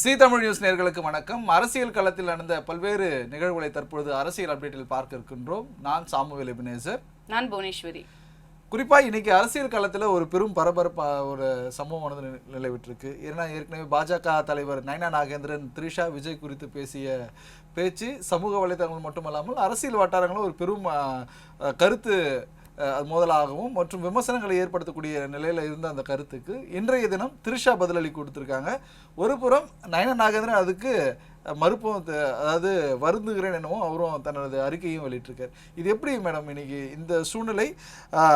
C Tamil news நேயர்களுக்கு வணக்கம். அரசியல் களத்தில் நடந்த பல்வேறு நிகழ்வுகளை தற்பொழுது அரசியல் அப்டேட்டில் பார்க்க இருக்கின்றோம். நான் சாமுவேல் எபினேசர். நான் புவனேஸ்வரி. குறிப்பாக இன்னைக்கு அரசியல் களத்தில் ஒரு பெரும் பரபரப்பா ஒரு சம்பவமானது நிலவிட்டிருக்கு. ஏன்னா ஏற்கனவே பாஜக தலைவர் நயனா நாகேந்திரன் த்ரிஷா விஜய் குறித்து பேசிய பேச்சு சமூக வலைதளங்கள் மட்டுமல்லாமல் அரசியல் வட்டாரங்களும் ஒரு பெரும் கருத்து மோதலாகவும் மற்றும் விமர்சனங்களை ஏற்படுத்தக்கூடிய நிலையில் இருந்த அந்த கருத்துக்கு இன்றைய தினம் த்ரிஷா பதிலளி கொடுத்துருக்காங்க. ஒரு புறம் நயனா நாகேந்திரன் அதுக்கு மறுப்பும், அதாவது வருந்துகிறேன் என்னவும் அவரும் தனது அறிக்கையும் வெளியிட்டிருக்கார். இது எப்படி மேடம் இன்னைக்கு இந்த சூழ்நிலை,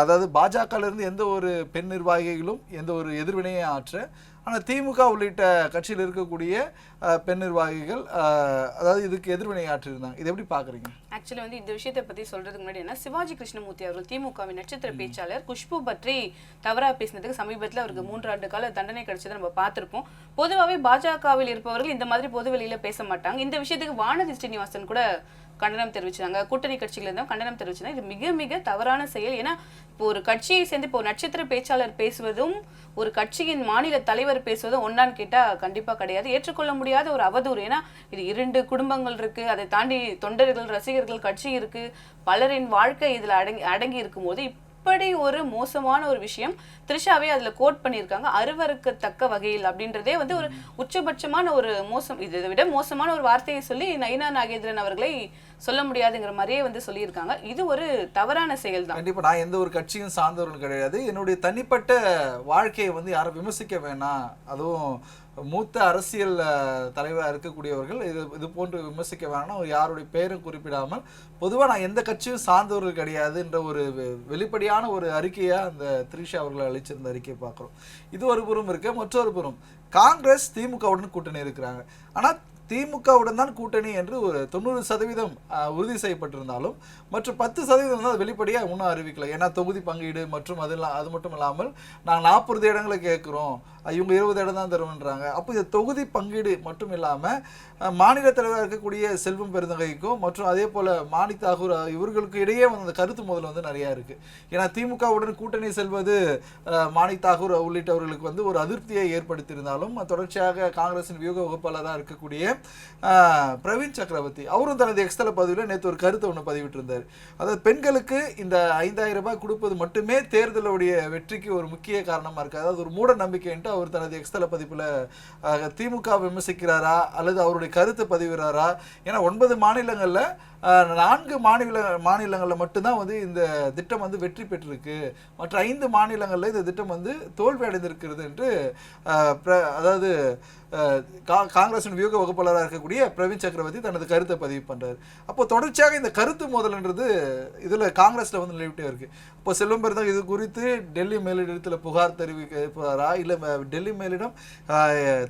அதாவது பாஜகவிலிருந்து எந்த ஒரு பெண் நிர்வாகிகளும் எந்த ஒரு எதிர்வினையை ஆற்ற, ஆனால் திமுக உள்ளிட்ட கட்சியில் இருக்கக்கூடிய பெண் நிர்வாகிகள் அதாவது இதுக்கு எதிர்வினை ஆற்றிருந்தாங்க. இதை எப்படி பார்க்குறீங்க? ஆக்சுவலி வந்து இந்த விஷயத்தை பற்றி சொல்றதுக்கு முன்னாடி என்ன, சிவாஜி கிருஷ்ணமூர்த்தி அவர்கள் திமுகவின் நட்சத்திர பேச்சாளர் குஷ்பு பற்றி தவறா பேசினதுக்கு சமீபத்தில் அவருக்கு 3 ஆண்டு கால தண்டனை கிடைச்சதை நம்ம பார்த்துருப்போம். பொதுவாகவே பாஜகவில் இருப்பவர்கள் இந்த மாதிரி பொது வெளியில பேச மாட்டாங்க. இந்த விஷயத்துக்கு வானதி ஸ்ரீனிவாசன் கூட கண்டனம் தெரிவிச்சாங்க. கூட்டணி கட்சிகள் இருந்தும் கண்டனம் தெரிவிச்சாங்க. இது மிக மிக தவறான செயல். ஏன்னா இப்போ ஒரு கட்சியை சேர்ந்து இப்போ நட்சத்திர பேச்சாளர் பேசுவதும் ஒரு கட்சியின் மாநில தலைவர் பேசுவதும் ஒன்னான்னு கேட்டா கண்டிப்பா கிடையாது. ஏற்றுக்கொள்ள முடியாத ஒரு அவதூறு. ஏன்னா இது 2 குடும்பங்கள் இருக்கு, அதை தாண்டி தொண்டர்கள், ரசிகர்கள், கட்சி இருக்கு, பலரின் வாழ்க்கை இதுல அடங்கி இருக்கும் போது இப்படி ஒரு மோசமான ஒரு விஷயம் த்ரிஷாவே அதுல கோட் பண்ணியிருக்காங்க. அருவருக்கத்தக்க வகையில் அப்படின்றதே வந்து ஒரு உச்சபட்சமான ஒரு மோசம். இதை விட மோசமான ஒரு வார்த்தையை சொல்லி நயனா நாகேந்திரன் அவர்களை சொல்ல முடியாதுங்கிற மாதிரியே வந்து சொல்லியிருக்காங்க. இது ஒரு தவறான செயல் தான். கண்டிப்பா நான் எந்த ஒரு கட்சியும் சார்ந்தவர்கள் கிடையாது. என்னுடைய தனிப்பட்ட வாழ்க்கையை வந்து யாரும் விமர்சிக்க வேணாம். அதுவும் மூத்த அரசியல் தலைவராக இருக்கக்கூடியவர்கள் இது போன்று விமர்சிக்க வேணாம். யாருடைய பெயரும் குறிப்பிடாமல் பொதுவாக நான் எந்த கட்சியும் சார்ந்தவர்கள் கிடையாது என்ற ஒரு வெளிப்படையான ஒரு அறிக்கையாக அந்த த்ரிஷா அவர்கள் அளிச்சிருந்த அறிக்கையை பார்க்குறோம். இது ஒரு புறம் இருக்க, மற்றொரு புறம் காங்கிரஸ் திமுகவுடன் கூட்டணி இருக்கிறாங்க. ஆனால் திமுகவுடன் தான் கூட்டணி என்று ஒரு 90% உறுதி செய்யப்பட்டிருந்தாலும் மற்ற 10% வந்து அது வெளிப்படையாக இன்னும் அறிவிக்கல. ஏன்னா தொகுதி பங்கீடு மற்றும் அது மட்டும் இல்லாமல் நாங்கள் 40 இடங்களை கேட்குறோம், இவங்க 20 இடம் தான் தருவன்றாங்க. அப்போ இந்த தொகுதி பங்கீடு மட்டும் இல்லாமல் மாநில தலைவராக இருக்கக்கூடிய செல்வம் பெருந்தகைக்கும் மற்றும் அதே போல் மாணி தாகூர் இவர்களுக்கு இடையே வந்து அந்த கருத்து மோதல் வந்து நிறையா இருக்குது. ஏன்னா திமுகவுடன் கூட்டணி செல்வது மாணி தாகூர் உள்ளிட்டவர்களுக்கு வந்து ஒரு அதிருப்தியை ஏற்படுத்தியிருந்தாலும் தொடர்ச்சியாக காங்கிரசின் வியூக வகுப்பாளராக இருக்கக்கூடிய பிரவீன் சக்கரவர்த்தி அவரும் தனது எக்ஸ்தல பதிவில் நேற்று ஒரு கருத்தை ஒன்று பதிவிட்டிருந்தார். அதாவது பெண்களுக்கு இந்த 5000 ரூபாய் கொடுப்பது மட்டுமே தேர்தலுடைய வெற்றிக்கு ஒரு முக்கிய காரணமாக இருக்குது. அதாவது ஒரு மூட நம்பிக்கைன்ட்டு அவர் தனது எக்ஸ்தல பதிப்பில் திமுக விமர்சிக்கிறாரா அல்லது அவருடைய கருத்தை பதிவிறாரா? ஏன்னா 9 மாநிலங்களில் 4 மாநிலங்களில் மட்டும்தான் வந்து இந்த திட்டம் வந்து வெற்றி பெற்றிருக்கு, மற்ற 5 மாநிலங்களில் இந்த திட்டம் வந்து தோல்வி அடைந்திருக்கிறது என்று அதாவது காங்கிரசின் வியூக வகுப்பாளராக இருக்கக்கூடிய பிரவீன் சக்கரவர்த்தி தனது கருத்தை பதிவு பண்ணுறாரு. அப்போ தொடர்ச்சியாக இந்த கருத்து மோதல்ன்றது இதில் காங்கிரஸில் வந்து நிலவிட்டே இருக்குது. இப்போ செல்வம் பெருந்தகை இது குறித்து டெல்லி மேலிடத்தில் புகார் தெரிவிக்கிறாரா, இல்லை டெல்லி மேலிடம்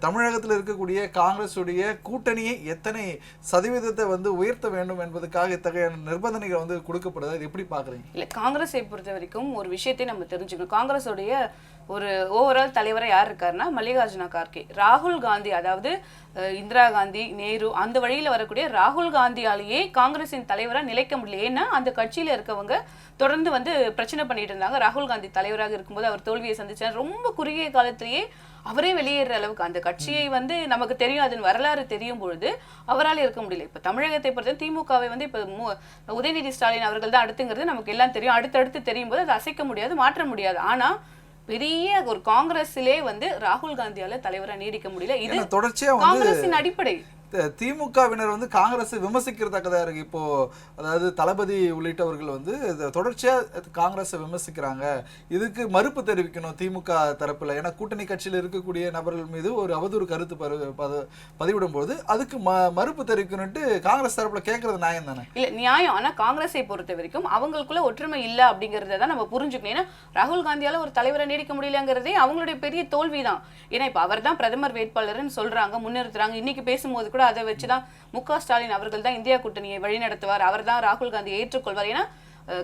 தமிழகத்தில் இருக்கக்கூடிய காங்கிரஸுடைய கூட்டணியை எத்தனை சதவீதத்தை வந்து உயர்த்த வேண்டும் என்பதுக்காக இத்தகைய நிர்பந்தனைகள் வந்து கொடுக்கப்படுது. இது எப்படி பார்க்குறீங்க? இல்லை, காங்கிரஸை பொறுத்த வரைக்கும் ஒரு விஷயத்தை நம்ம தெரிஞ்சுக்கணும். காங்கிரஸுடைய ஒரு ஓவரால் தலைவராக யார் இருக்காருன்னா மல்லிகார்ஜுன கார்கே. ராகுல் காந்தி, அதாவது இந்திரா காந்தி, நேரு அந்த வழியில் வரக்கூடிய ராகுல் காந்தியாலேயே காங்கிரஸின் தலைவராக நிலைக்க முடியல. ஏன்னா அந்த கட்சியில் இருக்கவங்க தொடர்ந்து வந்து பிரச்சனை பண்ணிட்டு இருந்தாங்க. ராகுல் காந்தி தலைவராக இருக்கும்போது அவர் தோல்வியை சந்திச்சார். ரொம்ப குறுகிய காலத்திலேயே அவரே வெளியேற அளவுக்கு அந்த கட்சியை வந்து நமக்கு தெரியும், அதன் வரலாறு தெரியும் பொழுது அவரால் இருக்க முடியல. இப்போ தமிழகத்தை பொறுத்த திமுகவை வந்து இப்போ உதயநிதி ஸ்டாலின் அவர்கள் தான் அடுத்துங்கிறது நமக்கு எல்லாம் தெரியும். அடுத்தடுத்து தெரியும் போது அதை அசைக்க முடியாது, மாற்ற முடியாது. ஆனா பெரிய ஒரு காங்கிரஸிலே வந்து ராகுல் காந்தியால தலைவரா நீடிக்க முடியல. இது தொடர்ச்சியா காங்கிரஸின் அடிப்படை. திமுகவினர் வந்து காங்கிரஸை விமர்சிக்கிறதக்கதாக இருக்கு. இப்போ அதாவது தளபதி உள்ளிட்டவர்கள் வந்து தொடர்ச்சியாக காங்கிரஸை விமர்சிக்கிறாங்க. இதுக்கு மறுப்பு தெரிவிக்கணும் திமுக தரப்பில். ஏன்னா கூட்டணி கட்சியில் இருக்கக்கூடிய நபர்கள் மீது ஒரு அவதூறு கருத்து பதிவிடும் போது அதுக்கு மறுப்பு தெரிவிக்கணும்ட்டு காங்கிரஸ் தரப்பில் கேட்கறது நியாயம் தானே? இல்லை, நியாயம். ஆனால் காங்கிரஸை பொறுத்த வரைக்கும் அவங்களுக்குள்ள ஒற்றுமை இல்லை அப்படிங்கிறத தான் நம்ம புரிஞ்சுக்கணும். ஏன்னா ராகுல் காந்தியால ஒரு தலைவரை நீடிக்க முடியலங்கிறதே அவங்களுடைய பெரிய தோல்வி தான். ஏன்னா இப்போ அவர் தான் பிரதமர் வேட்பாளர்னு சொல்றாங்க, முன்னிறுத்துறாங்க. இன்னைக்கு பேசும்போது அதை வச்சுதான் மு.க. ஸ்டாலின் அவர்கள் தான் இந்தியா கூட்டணியை வழிநடத்துவார், அவர் தான் ராகுல் காந்தியை ஏற்றுக்கொள்வார். ஏன்னா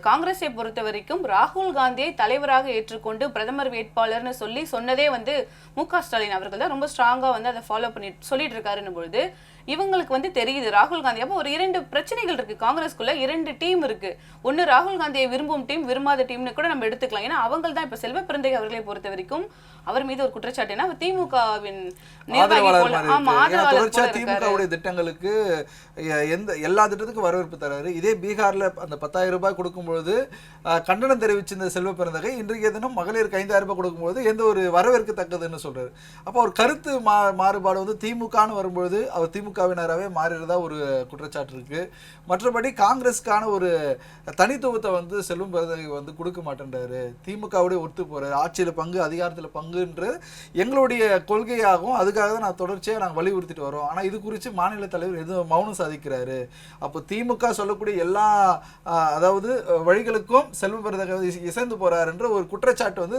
காங்கிரஸை பொறுத்த வரைக்கும் ராகுல் காந்தியை தலைவராக ஏற்றுக்கொண்டு பிரதமர் வேட்பாளர்னு சொன்னதே வந்து மு.க. ஸ்டாலின் அவர்கள் தான் ரொம்ப ஸ்ட்ராங்கா வந்து அதை ஃபாலோ பண்ணி சொல்லிட்டு இருக்காருன்னு பொழுது இவங்களுக்கு வந்து தெரியுது ராகுல் காந்தி. அப்போ ஒரு 2 பிரச்சனைகள் இருக்கு காங்கிரஸ்குள்ள, 2 டீம் இருக்கு. ஒன்னு ராகுல் காந்தியை விரும்பும் டீம், விரும்பாத டீம்னு கூட நம்ம எடுத்துக்கலாம். ஏன்னா அவங்க தான் இப்ப செல்வ பிறந்தகை அவர்களை பொறுத்த வரைக்கும் அவர் மீது ஒரு குற்றச்சாட்டு என்ன, திமுகவின் நிர்வாகி போல, ஆமா ஆதரவாளர் போல திமுகவுடைய திட்டங்களுக்கு எல்லா திட்டத்துக்கும் வரவேற்பு தராரு. இதே பீகார்ல அந்த 10,000 ரூபாய் கொடுக்கும்பொழுது கண்டனம் தெரிவிச்சிருந்த செல்வ பிறந்தகை இன்றைய தினம் மகளிருக்கு 5,000 ரூபாய் கொடுக்கும்போது எந்த ஒரு வரவேற்கத்தக்கதுன்னு சொல்றாரு. அப்போ ஒரு கருத்து மாறுபாடு வந்து திமுகன்னு வரும்பொழுது அவர் திமுகவினராகவே மாறிடுறதா ஒரு குற்றச்சாட்டு இருக்கு. மற்றபடி காங்கிரஸ்க்கான ஒரு தனித்துவத்தை வந்து செல்வம் பிறந்தகை வந்து கொடுக்க மாட்டேன்றாரு. திமுகவுடைய ஒத்து போறாரு, ஆட்சியில பங்கு அதிகாரத்துல பங்குன்ற எங்களுடைய கொள்கையாகவும் அதுக்காக தான் நான் தொடர்ச்சியாக நாங்கள் வலியுறுத்திட்டு வரோம். ஆனால் இது குறித்து மாநில தலைவர் எதுவும் மௌனம் சாதிக்கிறாரு. அப்போ திமுக சொல்லக்கூடிய எல்லா அதாவது வழிகளுக்கும் செல்வ பிறந்தகை இசைந்து போறாருன்ற ஒரு குற்றச்சாட்டு வந்து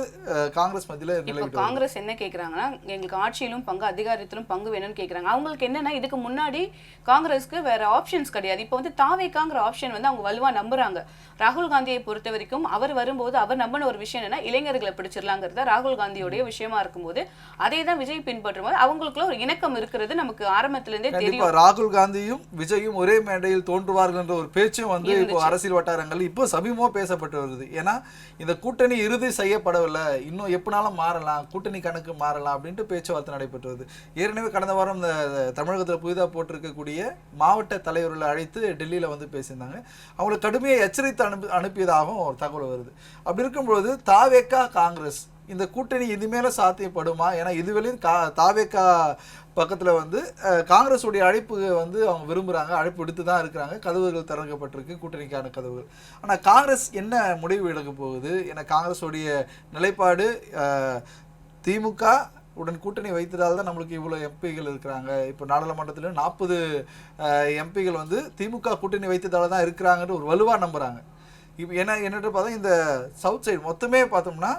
காங்கிரஸ் மத்தியில நிலவிட்டு. காங்கிரஸ் என்ன கேட்கறாங்கன்னா, எங்களுக்கு ஆட்சியிலும் பங்கு அதிகாரத்திலும் பங்கு வேணும்னு கேட்கறாங்க. அவங்களுக்கு என்னன்னா, இதுக்கு முன்னாடி காங்கிரஸ்க்கு வேற ஆப்ஷன்ஸ் கிடையாது. இப்போ வந்து தாவேக்காங்கிற ஆப்ஷன் வந்து அவங்க வலுவா நம்புறாங்க. ராகுல் காந்தியை பொறுத்த வரைக்கும் அவர் வரும்போது அவர் நம்பின ஒரு விஷயம் என்னன்னா, இளைஞர்களை பிடிச்சிடலாங்கிறத ராகுல் காந்தியோடைய விஷயமா இருக்கும்போது அதே தான் விஜய் பின்பற்றும் போது அவங்களுக்குள்ள ஒரு இணக்கம் இருக்கிறது நமக்கு ஆரம்பத்திலிருந்தே தெரியும். ராகுல் காந்தியும் விஜயும் ஒரே மேடையில் தோன்றுவார்கள் என்ற ஒரு பேச்சும் வந்து இப்போ அரசியல் வட்டாரங்கள் இப்போ சமீபமா பேசப்பட்டு வருது. ஏன்னா இந்த கூட்டணி இறுதி செய்யப்படவில்லை, இன்னும் எப்படினாலும் மாறலாம், கூட்டணி கணக்கு மாறலாம் அப்படின்ட்டு பேச்சுவார்த்தை நடைபெற்று வருது. ஏற்கனவே கடந்த வாரம் இந்த தமிழகத்தில் புதிதாக போட்டிருக்கக்கூடிய மாவட்ட தலைவர்களை அழைத்து டெல்லியில் வந்து பேசியிருந்தாங்க. அவங்களுக்கு கடுமையை எச்சரித்து அனுப்பியதாகவும் ஒரு தகவல் வருது. அப்படி இருக்கும்பொழுது தாவேக்கா காங்கிரஸ் இந்த கூட்டணி இனிமேல சாத்தியப்படுமா? ஏன்னா இதுவரையும் தாவேக்கா பக்கத்தில் வந்து காங்கிரஸுடைய அழைப்பு வந்து அவங்க விரும்புகிறாங்க, அழைப்பு விடுத்து தான் இருக்கிறாங்க, கதவுகள் திறக்கப்பட்டிருக்கு கூட்டணிக்கான கதவுகள். ஆனால் காங்கிரஸ் என்ன முடிவு எடுக்க போகுது? ஏன்னா காங்கிரஸுடைய நிலைப்பாடு திமுக உடன் கூட்டணி வைத்ததால் தான் நம்மளுக்கு இவ்வளோ எம்பிகள் இருக்கிறாங்க. இப்போ நாடாளுமன்றத்தில் 40 எம்பிகள் வந்து திமுக கூட்டணி வைத்ததால் தான் இருக்கிறாங்கன்னு ஒரு வலுவாக நம்புகிறாங்க. இப்போ என்னென்று பார்த்தா இந்த சவுத் சைடு மொத்தமே பார்த்தோம்னா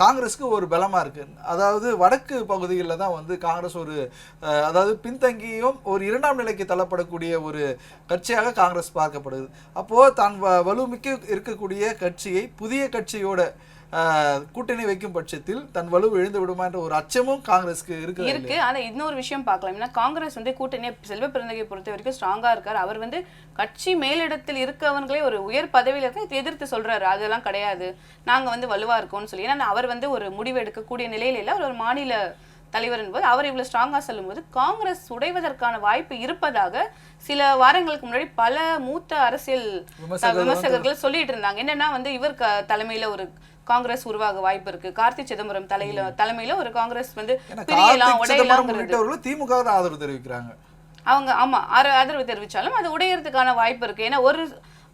காங்கிரஸுக்கு ஒரு பலமாக இருக்குது. அதாவது வடக்கு பகுதிகளில் தான் வந்து காங்கிரஸ் ஒரு அதாவது பின்தங்கியும் ஒரு 2ஆம் நிலைக்கு தள்ளப்படக்கூடிய ஒரு கட்சியாக காங்கிரஸ் பார்க்கப்படுது. அப்போது தான் வலுமிக்க இருக்கக்கூடிய கட்சியை புதிய கட்சியோட கூட்டணி வைக்கும் பட்சத்தில் தன் வலு எழுந்து விடுமா என்ற ஒரு அச்சமும் காங்கிரஸ்க்கு இருக்கு. ஆனா இன்னொரு விஷயம் பார்க்கலாம். ஏன்னா காங்கிரஸ் வந்து கூட்டணி செல்வ பிறந்தகை பொறுத்த வரைக்கும் ஸ்ட்ராங்கா இருக்காரு. அவர் வந்து கட்சி மேலிடத்தில் இருக்கவங்களே ஒரு உயர் பதவியில இருக்க எதிர்த்து சொல்றாரு, அதெல்லாம் கிடையாது, நாங்க வந்து வலுவா இருக்கோம்னு சொல்லி. ஏன்னா அவர் வந்து ஒரு முடிவு எடுக்கக்கூடிய நிலையில இல்ல, அவர் ஒரு மாநில தலைவர் என்பது அவர் இவ்வளவு ஸ்ட்ராங்கா சொல்லும் போது காங்கிரஸ் உடைவதற்கான வாய்ப்பு இருப்பதாக சில வாரங்களுக்கு முன்னாடி பல மூத்த அரசியல் விமர்சகர்கள் சொல்லிட்டு இருந்தாங்க. என்னன்னா வந்து இவர் தலைமையில ஒரு காங்கிரஸ் உருவாக வாய்ப்பு இருக்கு, கார்த்தி சிதம்பரம் தலைமையில ஒரு காங்கிரஸ் வந்து திமுக ஆதரவு தெரிவிக்கிறாங்க. அவங்க ஆமா ஆதரவு தெரிவிச்சாலும் அது உடையறதுக்கான வாய்ப்பு இருக்கு. ஏன்னா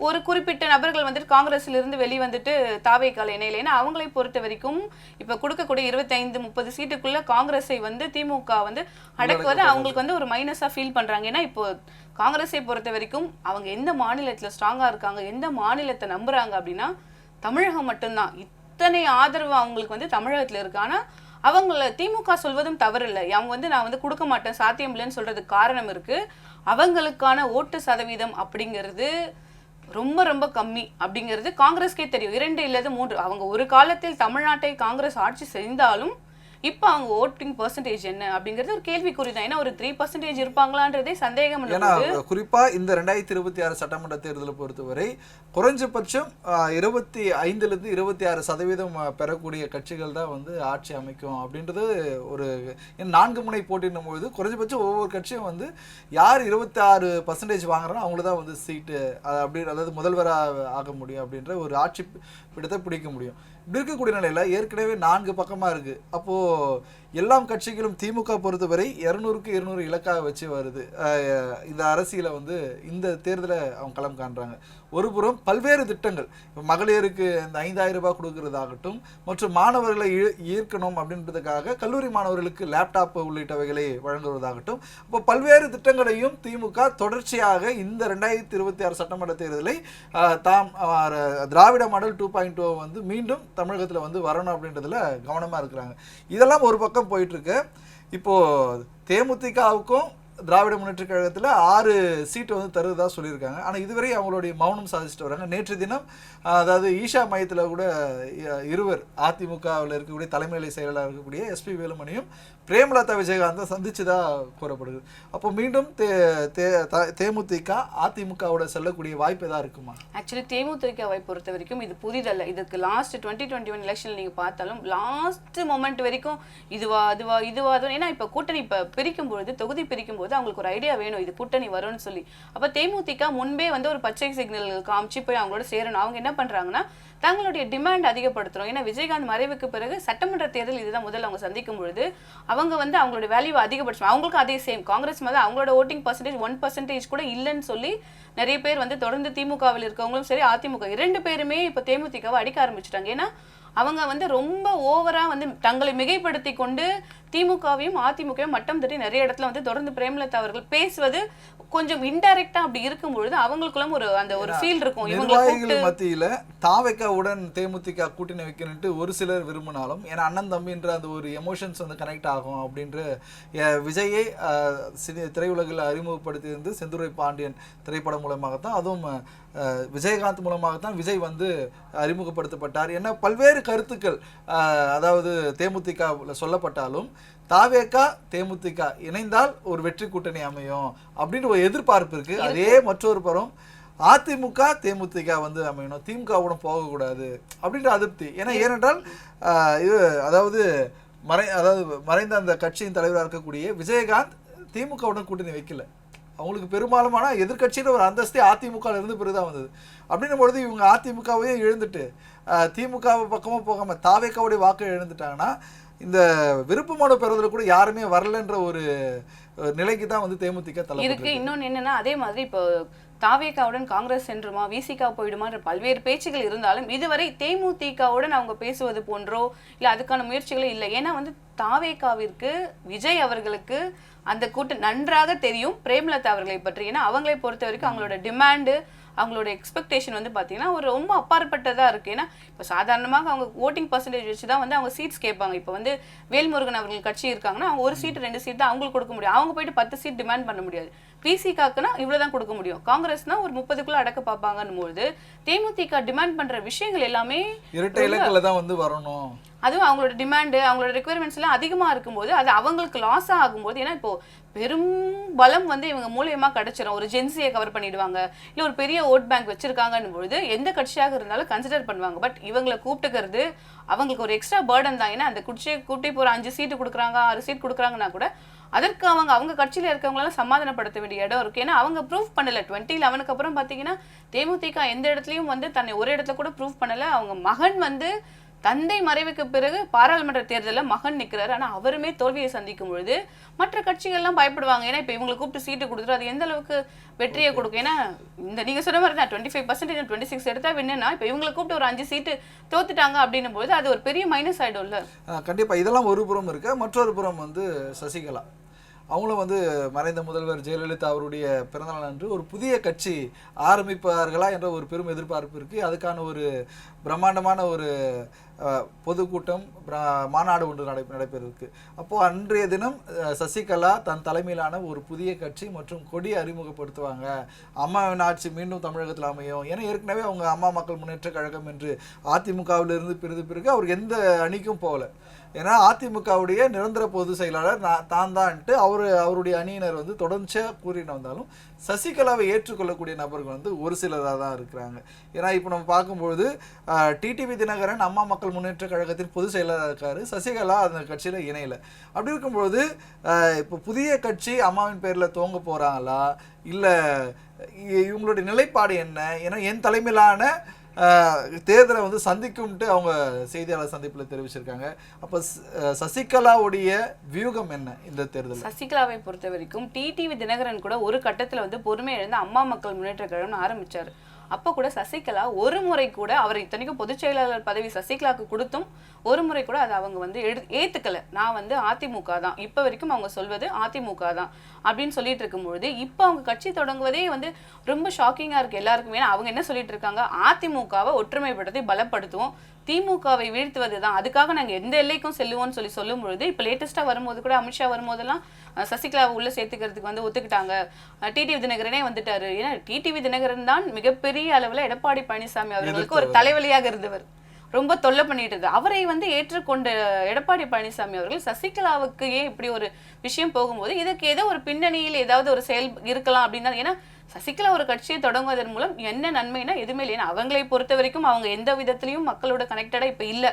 ஒரு குறிப்பிட்ட நபர்கள் வந்துட்டு காங்கிரஸ்ல இருந்து வெளிவந்துட்டு தாவேக்கால இணையில. ஏன்னா அவங்களை பொறுத்த வரைக்கும் இப்ப கொடுக்கக்கூடிய 25-30 சீட்டுக்குள்ள காங்கிரஸை வந்து திமுக வந்து அடக்குவது அவங்களுக்கு வந்து ஒரு மைனஸா ஃபீல் பண்றாங்க. ஏன்னா இப்போ காங்கிரஸை பொறுத்த வரைக்கும் அவங்க எந்த மாநிலத்துல ஸ்ட்ராங்கா இருக்காங்க, எந்த மாநிலத்தை நம்புறாங்க அப்படின்னா தமிழகம் மட்டும்தான். இத்தனை ஆதரவு அவங்களுக்கு வந்து தமிழகத்துல இருக்கு. ஆனா அவங்கள திமுக சொல்வதும் தவறு இல்லை. அவங்க வந்து நான் வந்து கொடுக்க மாட்டேன், சாத்தியம் இல்லைன்னு சொல்றதுக்கு காரணம் இருக்கு. அவங்களுக்கான ஓட்டு சதவீதம் அப்படிங்கிறது ரொம்ப ரொம்ப கம்மி அப்படிங்கிறது காங்கிரஸ்க்கே தெரியும். 2 இல்லது 3 அவங்க ஒரு காலத்தில் தமிழ்நாட்டை காங்கிரஸ் ஆட்சி செய்தாலும் இப்போ அவங்க ஓட்டிங் பெர்சன்டேஜ் என்ன அப்படிங்கிறது ஒரு கேள்விக்குறி தான். ஏன்னா ஒரு 3% இருப்பாங்களான்றதே சந்தேகம். ஏன்னா குறிப்பா இந்த 2026 சட்டமன்ற தேர்தலை பொறுத்தவரை குறைஞ்சபட்சம் 25-லிருந்து 26% பெறக்கூடிய கட்சிகள் தான் வந்து ஆட்சி அமைக்கும் அப்படின்றது ஒரு 4 முனை போட்டிடும் பொழுது குறைஞ்சபட்சம் ஒவ்வொரு கட்சியும் வந்து யார் 26% வாங்குறாங்களோ அவங்கள தான் வந்து சீட்டு அப்படி அதாவது முதல்வராக ஆக முடியும் அப்படின்ற ஒரு ஆட்சி பிடித்த பிடிக்க முடியும். இப்படி இருக்கக்கூடிய நிலையில் ஏற்கனவே 4 பக்கமாக இருக்குது. அப்போது எல்லாம் கட்சிகளும் திமுக பொறுத்தவரை 200க்கு 200 இலக்காக வச்சு வருது. இந்த அரசியலை வந்து இந்த தேர்தலை அவங்க களம் காண்றாங்க. ஒரு புறம் பல்வேறு திட்டங்கள், இப்போ மகளிருக்கு இந்த 5,000 ரூபாய் கொடுக்கறதாகட்டும், மற்றும் மாணவர்களை ஈர்க்கணும் அப்படின்றதுக்காக கல்லூரி மாணவர்களுக்கு லேப்டாப் உள்ளிட்டவைகளை வழங்குவதாகட்டும், இப்போ பல்வேறு திட்டங்களையும் திமுக தொடர்ச்சியாக இந்த 2026 சட்டமன்ற தேர்தலை தாம் திராவிட மாடல் 2.0 வந்து மீண்டும் தமிழகத்தில் வந்து வரணும் அப்படின்றதுல கவனமாக இருக்கிறாங்க. இதெல்லாம் ஒரு பக்கம் போயிட்டு இருக்கு. இப்போ தேமுதிகவுக்கும் திராவிட முன்னேற்ற கழகத்தில் 6 சீட்டு வந்து தருவதா சொல்லியிருக்காங்க. ஆனால் இதுவரை அவங்களுடைய மௌனம் சாதிச்சுட்டு வராங்க. நேற்று தினம் அதாவது ஈஷா மையத்தில் கூட இருவர் அதிமுகவில் இருக்கக்கூடிய தலைமைநிலை செயலாளர் இருக்கக்கூடிய SP வேலுமணியும் பிரேமலதா விஜயகாந்தை சந்திச்சதா கூறப்படுது. அப்போ மீண்டும் தேமுதிக அதிமுகவோட செல்லக்கூடிய வாய்ப்பு ஏதாவது இருக்குமா? ஆக்சுவலி தேமுதிகவை பொறுத்த வரைக்கும் இது புதிதல்ல. இதுக்கு லாஸ்ட் 2021 எலெக்ஷன்ல நீங்க பார்த்தாலும் லாஸ்ட் மொமெண்ட் வரைக்கும் இதுவா ஏன்னா இப்ப கூட்டணி இப்ப பிரிக்கும் பொழுது, தொகுதி பிரிக்கும் போது அவங்களுக்கு ஒரு ஐடியா வேணும் இது கூட்டணி வரும்னு சொல்லி. அப்ப தேமுதிக முன்பே வந்து ஒரு பச்சை சிக்னல் காமிச்சு போய் அவங்களோட சேரணும். அவங்க என்ன பண்றாங்கன்னா தங்களுடைய டிமாண்ட் அதிகப்படுத்துறோம். ஏன்னா விஜயகாந்த் மறைவுக்கு பிறகு சட்டமன்ற தேர்தல் இதுதான் முதல்ல அவங்க சந்திக்கும் பொழுது அவங்க வந்து அவங்களோட வேல்யூ அதிகப்படுத்தும். அவங்களுக்கு அதே சேம் காங்கிரஸ் மாதிரி அவங்களோட ஓட்டிங் பர்சன்டேஜ் 1% கூட இல்லைன்னு சொல்லி நிறைய பேர் வந்து தொடர்ந்து திமுகவில் இருக்கவங்களும் சரி, அதிமுக 2 பேருமே இப்ப தேமுதிகவை அடிக்க ஆரம்பிச்சுட்டாங்க. ஏன்னா அவங்க வந்து ரொம்ப ஓவரா வந்து தங்களை மிகைப்படுத்தி கொண்டு திமுகவையும் அதிமுகவையும் மட்டம் தட்டி நிறைய இடத்துல வந்து தொடர்ந்து பிரேமலதா அவர்கள் பேசுவது கொஞ்சம் இன்டைரக்டா அப்படி இருக்கும் பொழுது அவங்களுக்குள்ள ஒரு ஃபீல் இருக்கும். நிர்வாகிகள் மத்தியில தாவேக்காவுடன் தேமுதிக கூட்டணி வைக்கணும்ட்டு ஒரு சிலர் விரும்பினாலும், ஏன்னா அண்ணன் தம்பின்ற அந்த ஒரு எமோஷன்ஸ் வந்து கனெக்ட் ஆகும் அப்படின்ற விஜயை திரையுலகில் அறிமுகப்படுத்தி இருந்து செந்துரை பாண்டியன் திரைப்படம் மூலமாகத்தான், அதுவும் விஜயகாந்த் மூலமாகத்தான் விஜய் வந்து அறிமுகப்படுத்தப்பட்டார். என்ன பல்வேறு கருத்துக்கள் அதாவது தேமுதிக சொல்லப்பட்டாலும் தாவேகா தேமுதிக இணைந்தால் ஒரு வெற்றி கூட்டணி அமையும் அப்படின்னு ஒரு எதிர்பார்ப்பு இருக்கு. அதே மற்றொரு புறம் அதிமுக தேமுதிக வந்து அமையணும், திமுகவுடன் போகக்கூடாது அப்படின்ற அதிருப்தி. ஏனென்றால் இது அதாவது மறைந்த அந்த கட்சியின் தலைவராக இருக்கக்கூடிய விஜயகாந்த் திமுகவுடன் கூட்டணி வைக்கல. அவங்களுக்கு பெரும்பாலுமான எதிர்கட்சியில் ஒரு அந்தஸ்தே அதிமுக இருந்து பிறகுதான் வந்தது. அப்படின்னும் பொழுது இவங்க அதிமுகவையும் எழுந்துட்டு திமுக பக்கமும் போகாம தாவேக்காவுடைய வாக்கை எழுந்துட்டாங்கன்னா இந்த விருப்ப மனு பெறுவதில் கூட யாருமே வரலன்ற ஒரு நிலைக்கு தான் வந்து தேமுதிக தலை இருக்கு. இன்னொன்னு என்னன்னா, அதே மாதிரி இப்போ தாவேகாவுடன் காங்கிரஸ் சென்றுமா விசிகா போயிடுமான்ற பல்வேறு பேச்சுகள் இருந்தாலும் இதுவரை தேமுதிகவுடன் அவங்க பேசுவது போன்றோ இல்ல அதுக்கான முயற்சிகளே இல்லை. ஏன்னா வந்து தாவேகாவிற்கு விஜய் அவர்களுக்கு அந்த கூட்டம் நன்றாக தெரியும் பிரேமலதா அவர்களை பற்றி. ஏன்னா அவங்களை பொறுத்த வரைக்கும் அவங்களோட டிமாண்டு அவங்களோட எக்ஸ்பெக்டேஷன் வந்து பார்த்தீங்கன்னா ஒரு ரொம்ப அப்பாற்பட்டதாக இருக்குது. ஏன்னா இப்போ சாதாரணமாக அவங்க ஓட்டிங் பர்சன்டேஜ் வச்சு தான் வந்து அவங்க சீட்ஸ் கேட்பாங்க. இப்போ வந்து வேல்முருகன் அவர்கள் கட்சி இருக்காங்கன்னா அவங்க 1 சீட் 2 சீட் தான் அவங்களுக்கு கொடுக்க முடியும். அவங்க போயிட்டு 10 சீட் டிமாண்ட் பண்ண முடியாது. பிசிகாக்குன்னா இவ்வளோதான் கொடுக்க முடியும். காங்கிரஸ்னா ஒரு 30க்குள்ள அடக்க பார்ப்பாங்கன்னு போது தேமுதிக டிமாண்ட் பண்ற விஷயங்கள் எல்லாமே இரட்டை இலக்கில் தான் வந்து வரணும். அதுவும் அவங்களோட டிமாண்டு அவங்களோட ரெக்குயர்மெண்ட்ஸ் எல்லாம் அதிகமா இருக்கும்போது அது அவங்களுக்கு லாஸ் ஆகும்போது, ஏன்னா இப்போ பெரும் பலம் வந்து இவங்க மூலியமா கிடைச்சிடும். ஒரு ஜென்சியை கவர் பண்ணிடுவாங்க, இல்லை ஒரு பெரிய ஓட் பேங்க் வச்சிருக்காங்கன்னு பொழுது எந்த கட்சியாக இருந்தாலும் கன்சிடர் பண்ணுவாங்க. பட் இவங்களை கூப்பிட்டுக்கிறது அவங்களுக்கு ஒரு எக்ஸ்ட்ரா பேர்டன் தான். ஏன்னா அந்த கட்சியை கூட்டி போற 5 சீட்டு கொடுக்குறாங்க 6 சீட் கொடுக்குறாங்கன்னா கூட அதற்கு அவங்க கட்சியில இருக்கவங்களால சமாதானப்படுத்த வேண்டிய இடம் இருக்கு. ஏன்னா அவங்க ப்ரூவ் பண்ணல. 2011 அப்புறம் பாத்தீங்கன்னா தேமுதிக எந்த இடத்துலயும் வந்து தன்னை ஒரு இடத்துல கூட ப்ரூவ் பண்ணல. அவங்க மகன் வந்து தந்தை மறைவுக்கு பிறகு பாராளுமன்ற தேர்தலில் மகன் நிற்கிறாரு. ஆனால் அவருமே தோல்வியை சந்திக்கும் பொழுது மற்ற கட்சிகள்லாம் பயப்படுவாங்க. ஏன்னா இப்போ இவங்களை கூப்பிட்டு சீட்டு கொடுத்துரும், அது எந்த அளவுக்கு வெற்றியை கொடுக்கும். ஏன்னா இந்த நீங்கள் சொன்ன மாதிரி தான் 25% 26 எடுத்தா வேணும்னா இப்போ இவங்களை கூப்பிட்டு ஒரு 5 சீட்டு தோத்துட்டாங்க அப்படின்னும் போது அது ஒரு பெரிய மைனஸ் ஆகிடும்ல. கண்டிப்பாக இதெல்லாம் ஒரு புறம் இருக்கு. மற்றொரு புறம் வந்து சசிகலா அவங்களும் வந்து மறைந்த முதல்வர் ஜெயலலிதா அவருடைய பிறந்தநாள் அன்று ஒரு புதிய கட்சி ஆரம்பிப்பார்களா என்ற ஒரு பெரும் எதிர்பார்ப்பு இருக்குது. அதுக்கான ஒரு பிரம்மாண்டமான ஒரு பொதுக்கூட்டம் மாநாடு ஒன்று நடைபெற இருக்கு. அப்போது அன்றைய தினம் சசிகலா தன் தலைமையிலான ஒரு புதிய கட்சி மற்றும் கொடி அறிமுகப்படுத்துவாங்க. அம்மாவின் ஆட்சி மீண்டும் தமிழகத்தில் அமையும். ஏன்னா ஏற்கனவே அவங்க அம்மா மக்கள் முன்னேற்ற கழகம் என்று அதிமுகவிலிருந்து பிறகு அவர் எந்த அணிக்கும் போகல. ஏன்னா அதிமுகவுடைய நிரந்தர பொதுச் செயலாளர் தான் தான்ட்டு அவருடைய அணியினர் வந்து தொடர்ச்சியாக கூறிட்டு வந்தாலும் சசிகலாவை ஏற்றுக்கொள்ளக்கூடிய நபர்கள் வந்து ஒரு சிலராக தான் இருக்கிறாங்க. ஏன்னா இப்போ நம்ம பார்க்கும்பொழுது டிடிவி தினகரன் அம்மா மக்கள் முன்னேற்ற கழகத்தின் பொதுச் செயலாளராக இருக்காரு. சசிகலா அந்த கட்சியில் இணையலை. அப்படி இருக்கும்பொழுது இப்போ புதிய கட்சி அம்மாவின் பேரில் துவங்க போகிறாங்களா இல்லை இவங்களுடைய நிலைப்பாடு என்ன? ஏன்னா என் தலைமையிலான தேர்தலை வந்து சந்திக்கும்ட்டு அவங்க செய்தியாளர் சந்திப்பில் தெரிவிச்சிருக்காங்க. அப்போ சசிகலாவுடைய வியூகம் என்ன இந்த தேர்தல்? சசிகலாவை பொறுத்த வரைக்கும் டிடிவி தினகரன் கூட ஒரு கட்டத்தில் வந்து பொறுமை இழந்து அம்மா மக்கள் முன்னேற்ற கழகம்னு ஆரம்பிச்சார். அப்போ கூட சசிகலா ஒரு முறை கூட அவர் இத்தனைக்கும் பொதுச் செயலாளர் பதவி சசிகலாவுக்கு கொடுத்தும் ஒரு முறை கூட அதை அவங்க வந்து ஏத்துக்கல. நான் வந்து அதிமுக தான், இப்போ வரைக்கும் அவங்க சொல்வது அதிமுக தான் அப்படின்னு சொல்லிட்டு இருக்கும்பொழுது இப்போ அவங்க கட்சி தொடங்குவதே வந்து ரொம்ப ஷாக்கிங்கா இருக்கு எல்லாருக்கும். ஏன்னா அவங்க என்ன சொல்லிட்டு இருக்காங்க, அதிமுகவை ஒற்றுமைப்படுத்தி பலப்படுத்துவோம், திமுகவை வீழ்த்துவது தான், அதுக்காக நாங்கள் எந்த எல்லைக்கும் செல்லுவோம்னு சொல்லும் பொழுது இப்போ லேட்டஸ்ட்டாக வரும்போது கூட அமித்ஷா வரும்போதெல்லாம் சசிகலாவை உள்ள சேர்த்துக்கிறதுக்கு வந்து ஒத்துக்கிட்டாங்க. டிடிவி தினகரனே வந்துட்டாரு. ஏன்னா டிடிவி தினகரன் தான் மிகப்பெரிய அளவில் எடப்பாடி பழனிசாமி அவர்களுக்கு ஒரு தலைவலியாக இருந்தவர். ரொம்ப தொல்லை பண்ணிட்டு இருக்கு. அவரை வந்து ஏற்றுக்கொண்ட எடப்பாடி பழனிசாமி அவர்கள் சசிகலாவுக்கு ஏன் இப்படி ஒரு விஷயம் போகும்போது இதுக்கு ஏதோ ஒரு பின்னணியில் ஏதாவது ஒரு செயல் இருக்கலாம் அப்படின்னா, ஏன்னா சசிகலா ஒரு கட்சியை தொடங்குவதன் மூலம் என்ன நன்மைனா எதுவுமே இல்லை. ஏன்னா அவங்களை பொறுத்த வரைக்கும் அவங்க எந்த விதத்திலையும் மக்களோட கனெக்டடா இப்ப இல்ல.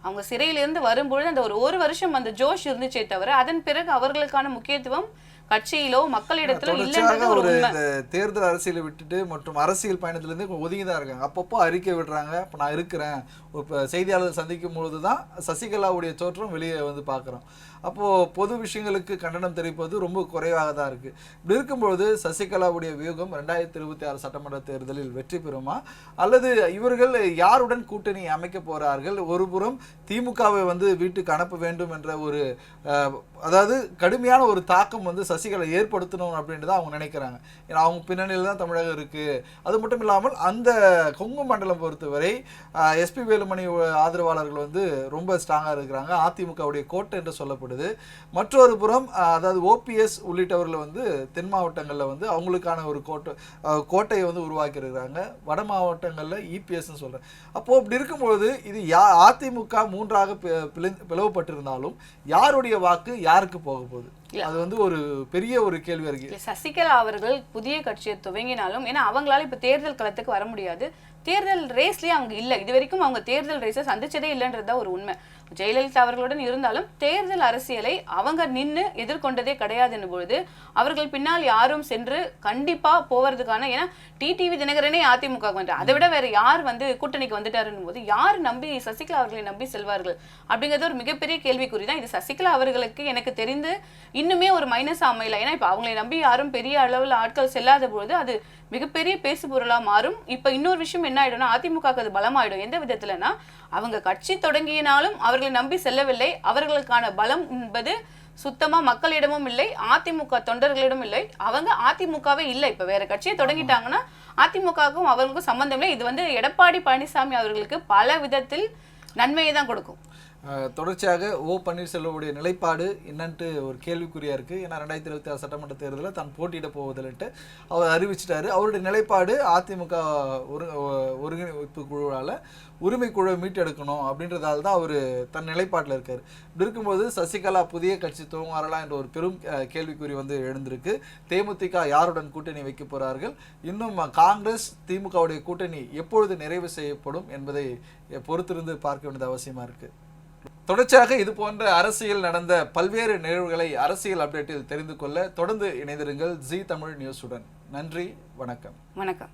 அவங்க சிறையிலிருந்து வரும்பொழுது அந்த ஒரு வருஷம் அந்த ஜோஷ் இருந்துச்சே தவிர அதன் பிறகு அவர்களுக்கான முக்கியத்துவம் கட்சியிலோ மக்களிடத்திலோ இல்லைன்றது ஒரு உண்மை. தேர்தல் அரசியலை விட்டுட்டு மற்றும் அரசியல் பயணத்திலிருந்து ஒதுங்கி தான் இருக்காங்க. அப்பப்போ அறிக்கை விடுறாங்க, இப்போ நான் இருக்கிறேன். இப்போ செய்தியாளர் சந்திக்கும் பொழுது தான் சசிகலாவுடைய தோற்றம் வெளியே வந்து பார்க்குறோம். அப்போது பொது விஷயங்களுக்கு கண்டனம் தெரிவிப்பது ரொம்ப குறைவாக தான் இருக்குது. இப்படி இருக்கும்பொழுது சசிகலாவுடைய வியூகம் 2026 சட்டமன்ற தேர்தலில் வெற்றி பெறுமா, அல்லது இவர்கள் யாருடன் கூட்டணி அமைக்க போகிறார்கள்? ஒரு புறம் திமுகவை வந்து வீட்டுக்கு அனுப்ப வேண்டும் என்ற ஒரு அதாவது கடுமையான ஒரு தாக்கம் வந்து சசிகலா ஏற்படுத்தணும் அப்படின்ட்டு அவங்க நினைக்கிறாங்க. ஏன்னா அவங்க பின்னணியில் தான் தமிழகம் இருக்குது. அது மட்டும் இல்லாமல் அந்த கொங்கு மண்டலம் பொறுத்தவரை எஸ்பி வேலுமணி ஆதரவாளர்கள் வந்து ரொம்ப ஸ்ட்ராங்காக இருக்கிறாங்க. அதிமுகவுடைய கோட்டை என்று சொல்லப்படுது. மற்றொரு புறம் அதாவது ஓபிஎஸ் உள்ளிட்டவர்கள் வந்து தென் மாவட்டங்களில் வந்து அவங்களுக்கான ஒரு கோட்டையை வந்து உருவாக்கி இருக்கிறாங்க. வட மாவட்டங்களில் இபிஎஸ்ன்னு சொல்கிறேன். அப்போது இப்படி இருக்கும்பொழுது இது அதிமுக மூன்றாக பிளவுபட்டிருந்தாலும் யாருடைய வாக்கு யாருக்கு போக போகுது? அது வந்து ஒரு பெரிய ஒரு கேள்வி இருக்கு. சசிகலா அவர்கள் புதிய கட்சியை துவங்கினாலும் ஏன்னா அவங்களால இப்ப தேர்தல் களத்துக்கு வர முடியாது. தேர்தல் ரேஸ்லயே அவங்க இல்ல. இது வரைக்கும் அவங்க தேர்தல் ரேஸை சந்திச்சதே இல்லைன்றதா ஒரு உண்மை. ஜெயலலிதா அவர்களுடன் இருந்தாலும் தேர்தல் அரசியலை அவங்க நின்று எதிர்கொண்டதே கிடையாதுன்னு பொழுது அவர்கள் பின்னால் யாரும் சென்று கண்டிப்பா போவதுக்கான, ஏன்னா டிடிவி தினகரனே அதிமுக வந்து அதை விட வேற யார் வந்து கூட்டணிக்கு வந்துட்டாருன்னு போது யார் நம்பி சசிகலா அவர்களை நம்பி செல்வார்கள் அப்படிங்கிறது ஒரு மிகப்பெரிய கேள்விக்குறி தான். இது சசிகலா அவர்களுக்கு எனக்கு தெரிந்து இன்னுமே ஒரு மைனஸ் அமையல. ஏன்னா இப்ப அவங்களை நம்பி யாரும் பெரிய அளவில் ஆட்கள் செல்லாத பொழுது அது மிகப்பெரிய பேசு பொருளா மாறும். இப்ப இன்னொரு விஷயம் என்ன ஆயிடும்னா அதிமுக அது பலமாயிடும். எந்த விதத்துலன்னா அவங்க கட்சி தொடங்கினாலும் அவர்களை நம்பி செல்லவில்லை. அவர்களுக்கான பலம் என்பது சுத்தமா மக்களிடமும் இல்லை, அதிமுக தொண்டர்களிடம் இல்லை. அவங்க அதிமுகவே இல்லை. இப்ப வேற கட்சியை தொடங்கிட்டாங்கன்னா அதிமுகவுக்கும் அவங்களுக்கும் சம்பந்தம் இல்லை. இது வந்து எடப்பாடி பழனிசாமி அவர்களுக்கு பல விதத்தில் நன்மையை தான் கொடுக்கும். தொடர்ச்சியாக ஓ பன்னீர்செல்வமுடைய நிலைப்பாடு என்னன்ட்டு ஒரு கேள்விக்குறியா இருக்கு. ஏன்னா 2026 சட்டமன்ற தேர்தலில் தான் போட்டியிட போவதில்லைன்ட்டு அவர் அறிவிச்சிட்டாரு. அவருடைய நிலைப்பாடு அதிமுக ஒருங்கிணைப்பு குழுவால் உரிமை குழுவை மீட்டெடுக்கணும் அப்படின்றதால தான் அவர் தன் நிலைப்பாட்டில் இருக்கார். இப்படி இருக்கும்போது சசிகலா புதிய கட்சி துவங்குவாரலாம் என்ற ஒரு பெரும் கேள்விக்குறி வந்து எழுந்திருக்கு. தேமுதிக யாருடன் கூட்டணி வைக்க போகிறார்கள்? இன்னும் காங்கிரஸ் திமுகவுடைய கூட்டணி எப்பொழுது நிறைவு செய்யப்படும் என்பதை பொறுத்திருந்து பார்க்க வேண்டியது அவசியமாக இருக்குது. தொடர்ச்சியாக இது போன்ற அரசியல் நடந்த பல்வேறு நிகழ்வுகளை அரசியல் அப்டேட்டில் தெரிந்து கொள்ள தொடர்ந்து இணைந்திருங்கள் ஜி தமிழ் நியூஸுடன். நன்றி, வணக்கம். வணக்கம்.